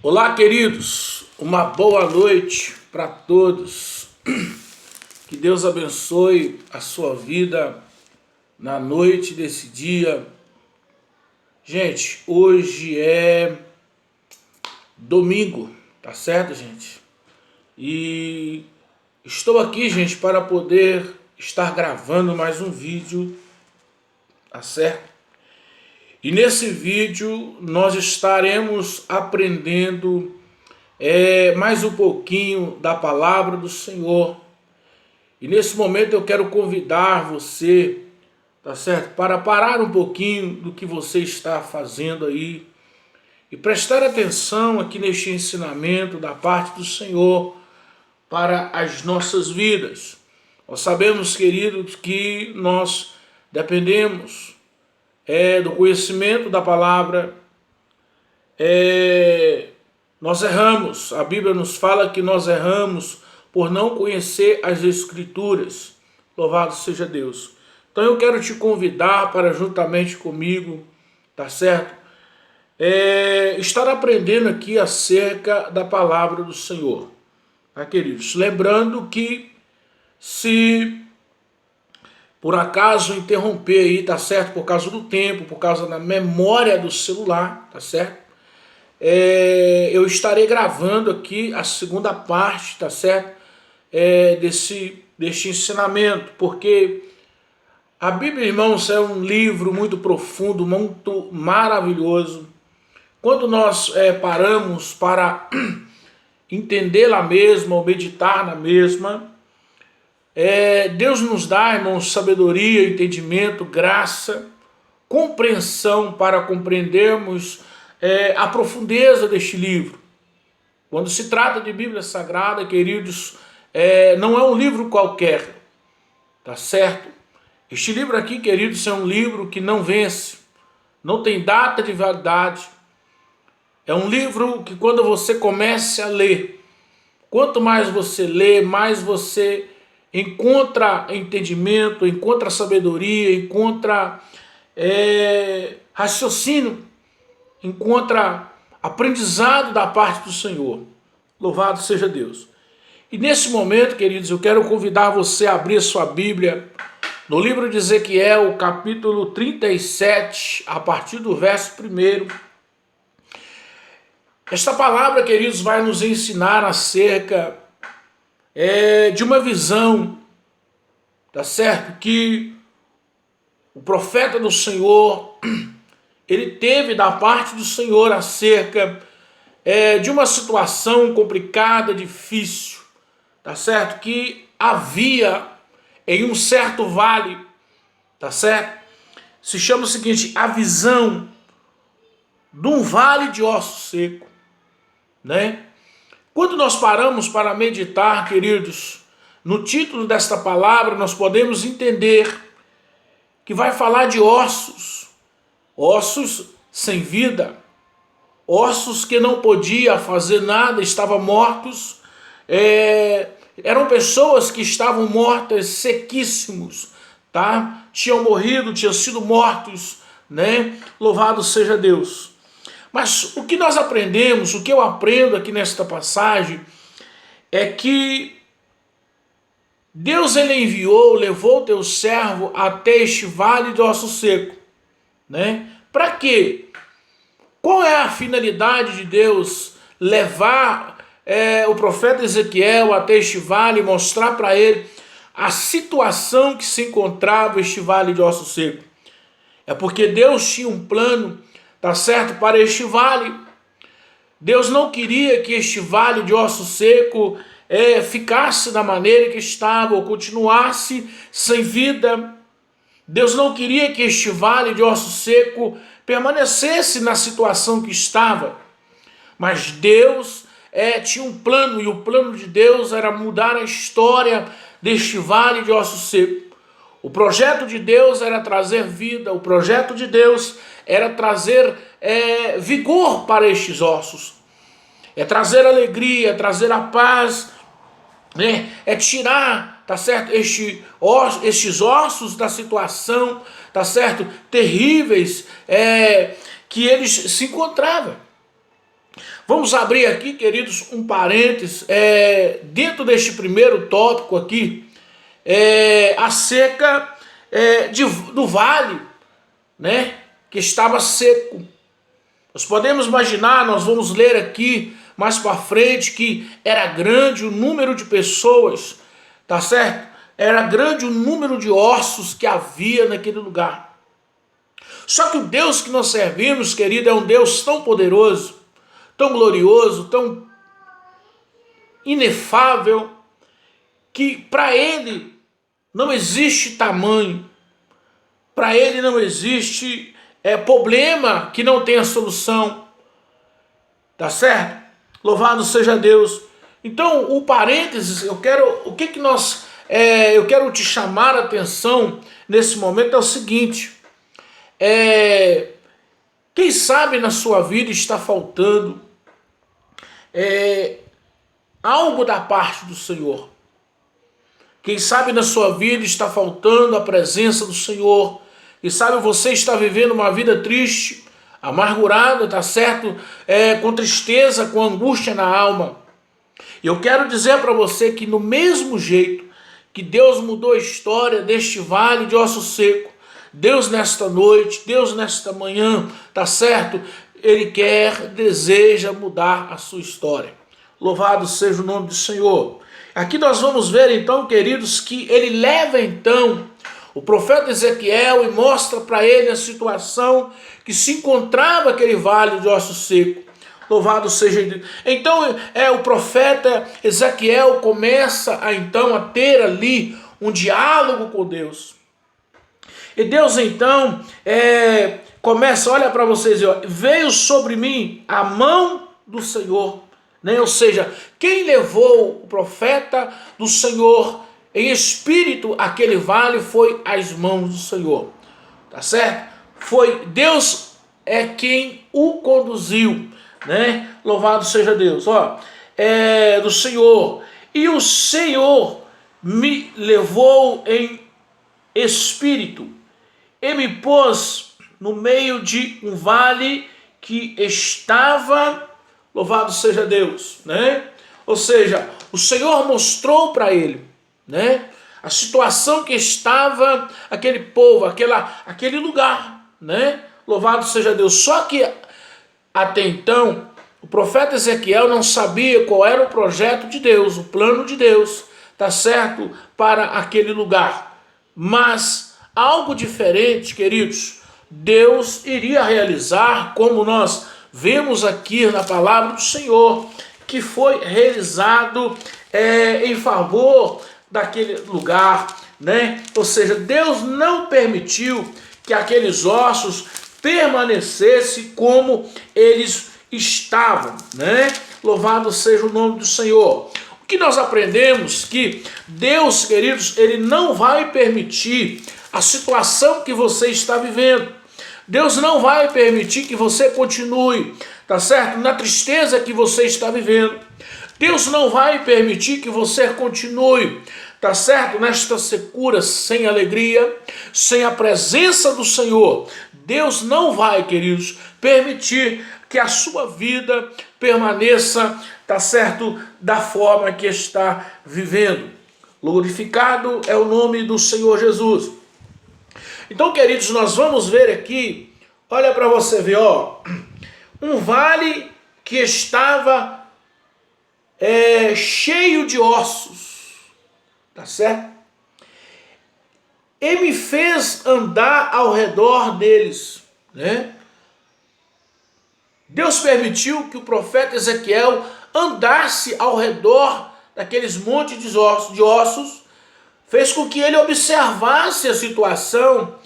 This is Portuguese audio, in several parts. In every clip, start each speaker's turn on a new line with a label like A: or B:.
A: Olá, queridos, uma boa noite para todos. Que Deus abençoe a sua vida na noite desse dia. Gente, hoje é domingo, tá certo, gente? E estou aqui, gente, para poder estar gravando mais um vídeo, tá certo? E nesse vídeo nós estaremos aprendendo mais um pouquinho da palavra do Senhor. E nesse momento eu quero convidar você, tá certo, para parar um pouquinho do que você está fazendo aí e prestar atenção aqui neste ensinamento da parte do Senhor para as nossas vidas. Nós sabemos, queridos, que nós dependemos do conhecimento da palavra. Nós erramos, a Bíblia nos fala que nós erramos por não conhecer as Escrituras. Louvado seja Deus. Então eu quero te convidar para juntamente comigo, tá certo? Estar aprendendo aqui acerca da palavra do Senhor, tá, queridos? Lembrando que se por acaso interromper aí, tá certo? Por causa do tempo, por causa da memória do celular, tá certo? Eu estarei gravando aqui a segunda parte, tá certo? Deste ensinamento, porque a Bíblia, irmãos, é um livro muito profundo, muito maravilhoso. Quando nós paramos para entendê-la mesma, ou meditar na mesma, Deus nos dá, irmãos, sabedoria, entendimento, graça, compreensão para compreendermos a profundeza deste livro. Quando se trata de Bíblia Sagrada, queridos, não é um livro qualquer, tá certo? Este livro aqui, queridos, é um livro que não vence, não tem data de validade. É um livro que quando você começa a ler, quanto mais você lê, mais você encontra entendimento, encontra sabedoria, encontra raciocínio, encontra aprendizado da parte do Senhor. Louvado seja Deus. E nesse momento, queridos, eu quero convidar você a abrir sua Bíblia no livro de Ezequiel, capítulo 37, a partir do verso 1. Esta palavra, queridos, vai nos ensinar acerca de uma visão, tá certo? Que o profeta do Senhor, ele teve da parte do Senhor acerca de uma situação complicada, difícil, tá certo? Que havia em um certo vale, tá certo? Se chama o seguinte, a visão de um vale de osso seco, né? Quando nós paramos para meditar, queridos, no título desta palavra, nós podemos entender que vai falar de ossos, ossos sem vida, ossos que não podia fazer nada, estavam mortos, eram pessoas que estavam mortas, sequíssimos, tá? Tinham morrido, tinham sido mortos, né? Louvado seja Deus. Mas o que nós aprendemos, o que eu aprendo aqui nesta passagem, é que Deus ele enviou, levou o teu servo até este vale de osso seco, né? Para quê? Qual é a finalidade de Deus levar o profeta Ezequiel até este vale e mostrar para ele a situação que se encontrava este vale de osso seco? É porque Deus tinha um plano, tá certo, para este vale. Deus não queria que este vale de osso seco ficasse da maneira que estava ou continuasse sem vida. Deus não queria que este vale de osso seco permanecesse na situação que estava. Mas Deus tinha um plano, e o plano de Deus era mudar a história deste vale de osso seco. O projeto de Deus era trazer vida, o projeto de Deus era trazer vigor para estes ossos, trazer alegria, trazer a paz, tirar, tá certo, estes ossos da situação, tá certo, terríveis que eles se encontravam. Vamos abrir aqui, queridos, um parênteses, dentro deste primeiro tópico aqui, acerca do vale, né, que estava seco. Nós podemos imaginar, nós vamos ler aqui mais para frente, que era grande o número de pessoas, tá certo? Era grande o número de ossos que havia naquele lugar. Só que o Deus que nós servimos, querido, é um Deus tão poderoso, tão glorioso, tão inefável, que para Ele não existe tamanho, para Ele não existe problema que não tenha solução, tá certo? Louvado seja Deus. Então, o parênteses, eu quero te chamar a atenção nesse momento é o seguinte: quem sabe na sua vida está faltando algo da parte do Senhor. Quem sabe na sua vida está faltando a presença do Senhor. Quem sabe você está vivendo uma vida triste, amargurada, tá certo? Com tristeza, com angústia na alma. E eu quero dizer para você que no mesmo jeito que Deus mudou a história deste vale de osso seco, Deus nesta noite, Deus nesta manhã, tá certo? Ele deseja mudar a sua história. Louvado seja o nome do Senhor. Aqui nós vamos ver então, queridos, que ele leva então o profeta Ezequiel e mostra para ele a situação que se encontrava aquele vale de osso seco. Louvado seja Deus. Então o profeta Ezequiel começa a ter ali um diálogo com Deus. E Deus então começa, olha para vocês, veio sobre mim a mão do Senhor, né? Ou seja, quem levou o profeta do Senhor em espírito àquele vale foi as mãos do Senhor, tá certo? Foi Deus quem o conduziu, né? Louvado seja Deus, do Senhor. E o Senhor me levou em espírito e me pôs no meio de um vale que estava, louvado seja Deus, né? Ou seja, o Senhor mostrou para ele, né, a situação que estava aquele povo, aquele lugar, né? Louvado seja Deus. Só que até então o profeta Ezequiel não sabia qual era o projeto de Deus, o plano de Deus, tá certo, para aquele lugar. Mas algo diferente, queridos, Deus iria realizar, como nós vemos aqui na palavra do Senhor, que foi realizado em favor daquele lugar, né? Ou seja, Deus não permitiu que aqueles ossos permanecessem como eles estavam, né? Louvado seja o nome do Senhor. O que nós aprendemos que Deus, queridos, ele não vai permitir a situação que você está vivendo. Deus não vai permitir que você continue, tá certo? Na tristeza que você está vivendo. Deus não vai permitir que você continue, tá certo? Nesta secura, sem alegria, sem a presença do Senhor. Deus não vai, queridos, permitir que a sua vida permaneça, tá certo, da forma que está vivendo. Glorificado é o nome do Senhor Jesus. Então, queridos, nós vamos ver aqui, olha para você ver, um vale que estava cheio de ossos, tá certo? E me fez andar ao redor deles, né? Deus permitiu que o profeta Ezequiel andasse ao redor daqueles montes de ossos, fez com que ele observasse a situação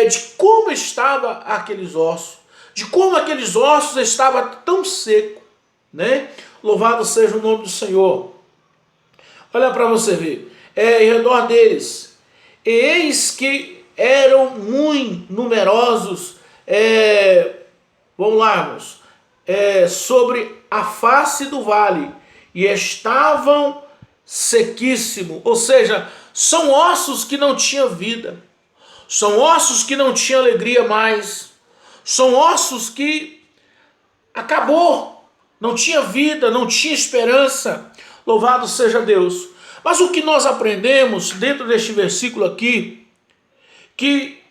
A: de como estavam aqueles ossos, de como aqueles ossos estavam tão secos, né? Louvado seja o nome do Senhor. Olha para você ver, em redor deles, e eis que eram muito numerosos, vamos lá, irmãos, sobre a face do vale, e estavam sequíssimos, ou seja, são ossos que não tinham vida, são ossos que não tinham alegria mais, são ossos que acabou, não tinha vida, não tinha esperança. Louvado seja Deus. Mas o que nós aprendemos dentro deste versículo aqui, que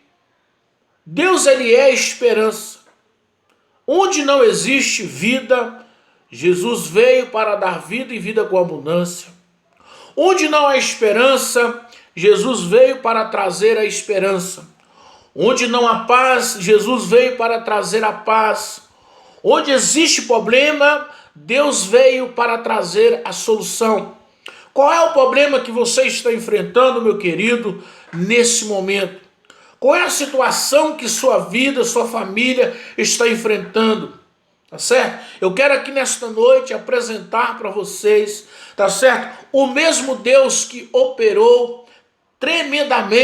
A: Deus ele é esperança. Onde não existe vida, Jesus veio para dar vida e vida com abundância. Onde não há esperança, Jesus veio para trazer a esperança. Onde não há paz, Jesus veio para trazer a paz. Onde existe problema, Deus veio para trazer a solução. Qual é o problema que você está enfrentando, meu querido, nesse momento? Qual é a situação que sua vida, sua família está enfrentando? Tá certo? Eu quero aqui nesta noite apresentar para vocês, tá certo? O mesmo Deus que operou tremendamente